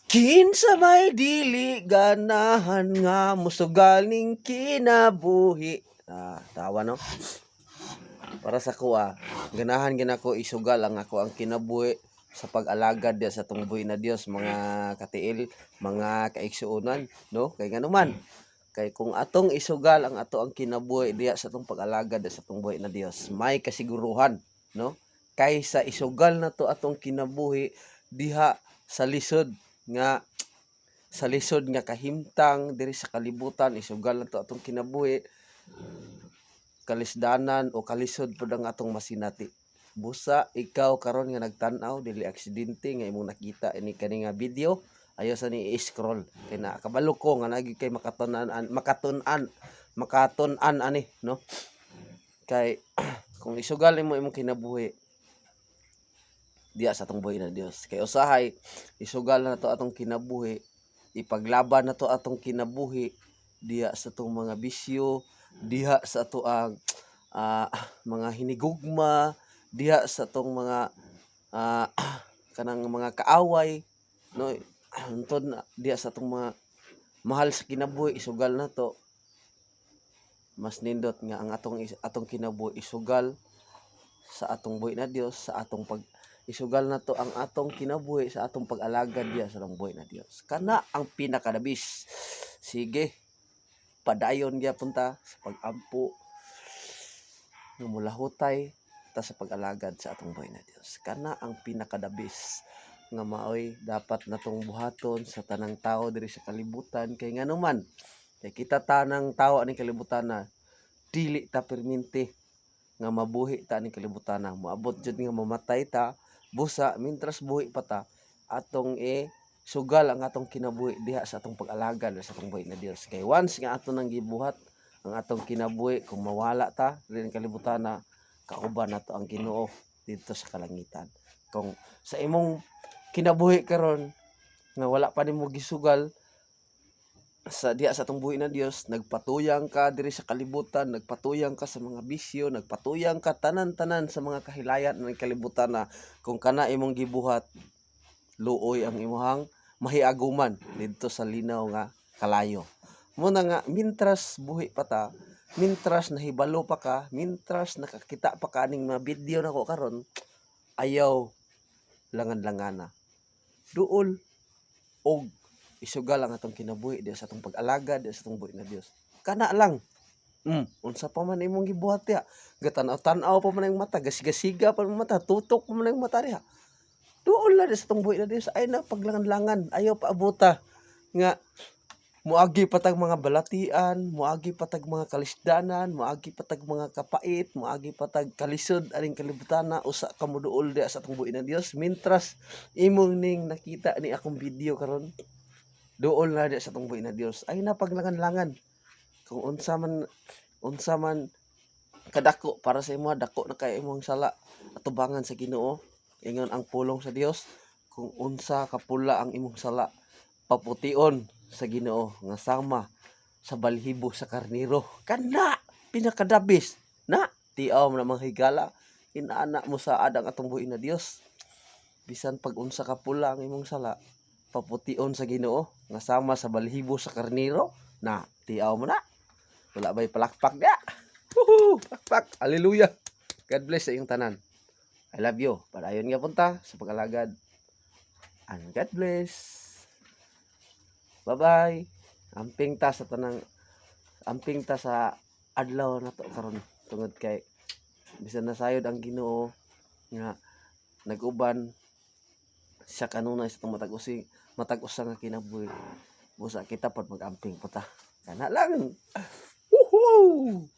Kinsa may dili ganahan nga musugal ning kinabuhi. Tawa no? Para sa kuha, ganahan ginako isugal ang ako ang kinabuhi sa pag-alagad sa atong buhi na Dios, mga katiil, mga kaigsuonan, no? Kay ganuman, kay kung atong isugal ang ato ang kinabuhi diya sa atong pag-alagad sa atong buhi na Dios, may kasiguruhan, no? Kaysa isugal na to atong kinabuhi diha sa lisod nga kahimtang diri sa kalibutan, isugal na to atong kinabuhi kalisdanan o kalisod pud ang atong masinati. Busa ikaw karon nga nagtan-aw dili aksidente nga imong nakita ini kani nga video, ayaw sa ni i-scroll kay nakabalo ko nga nagi kay makatun-an ani, no? Kay kung isugal mo imong kinabuhi diya sa atong buhi na Dios, kay usahay isugal na to atong kinabuhi, ipaglaban na to atong kinabuhi diya sa atong mga bisyo, diha sa ato ang mga hinigugma, diha sa atong mga kanang mga kaaway, no? Untod na diha sa atong mga mahal sa kinabuhi, isugal na to. Mas nindot nga ang atong kinabuhi isugal sa atong buhi na Dios, sa atong isugal na to ang atong kinabuhi sa atong pag-alagad diya sa atong buhi na Dios. Kana ang pinakadabis. Sige, padayon gyapon ta sa pag-ampo nga mulahutay ta sa pag-alagad sa atong buhi na Dios. Kana ang pinakadabis nga maoy dapat natong buhaton sa tanang tao diri sa kalibutan, kay nganuman kay kita tanang tao aning kalibutan na dili ta perminti nga mabuhi ta aning kalibutan na moabot jud nga mamatay ta. Busa mintras buhi pa ta atong sugal ang atong kinabuhi diha sa atong pag-alagad sa atong buhi na Dios. Kay once nga ato nang gibuhat ang atong kinabuhi, kung mawala ta diri kalibutan na, kauban nato ang Ginoo dito sa kalangitan. Kung sa imong kinabuhi karon nga wala pa nimo gisugal sa diha sa atong buhi na Dios, nagpatuyang ka diri sa kalibutan, nagpatuyang ka sa mga bisyo, nagpatuyang ka tanan-tanan sa mga kahilayan ng kalibutan na kung kana imong gibuhat, luoy ang imong mahiaguman didto sa linaw nga kalayo. Muna nga mintras buhi pa ta, mintras nahibalo pa ka, mintras nakakita pa ka ning mga video nako karon, ayaw langan-langana. Duol og isugal ang atong kinabuhi diya sa atong pag-alagad diya sa atong buhi na Dios. Kana lang. Unsa pa man imong gibuhat diha? Gatanaw-tanaw pa man ang mata, gasiga-siga pa man mata, tutok pa man ang mata diha. Duol na diya sa atong buhi na Dios, ay na paglangan-langan, ayaw paabota nga moagi patag mga balatian, moagi patag mga kalisdanan, moagi patag mga kapait, moagi patag kalisod aning kalibutan na usa ka moduol diya sa atong buhi na Dios. Mintras imong ning nakita ni akong video karon, duol na diya sa atong buhi na Dios, ay napaglangan-langan. Kung unsa man kadako para sa imo, dako na kay imong sala atubangan sa Ginoo. Ingon ang pulong sa Dios, kung unsa kapula ang imong sala, papution sa Ginoo nga sama sa balhibo sa karniro. Kana pinakadabis na tiaw na mga higala, inaana mo sa adang atong buhi na Dios. Bisan pag unsa kapula ang imong sala, papution sa Ginoo nga sama sa balhibo sa karniro, na tiaw mo na. Wala ba'y palakpak dia? Woohoo! Palakpak! Hallelujah! God bless sa iyong tanan. I love you. Padayon nga punta sa pag-alagad. And God bless. Bye-bye. Amping ta sa adlaw na to karon, tungod kay bisan nasayod ang Ginoo nga nag-uban siya kanunay sa itong matag-usa nga kinabuhi. Busa kita pag mag-amping pa ta. Kana lang. Woohoo!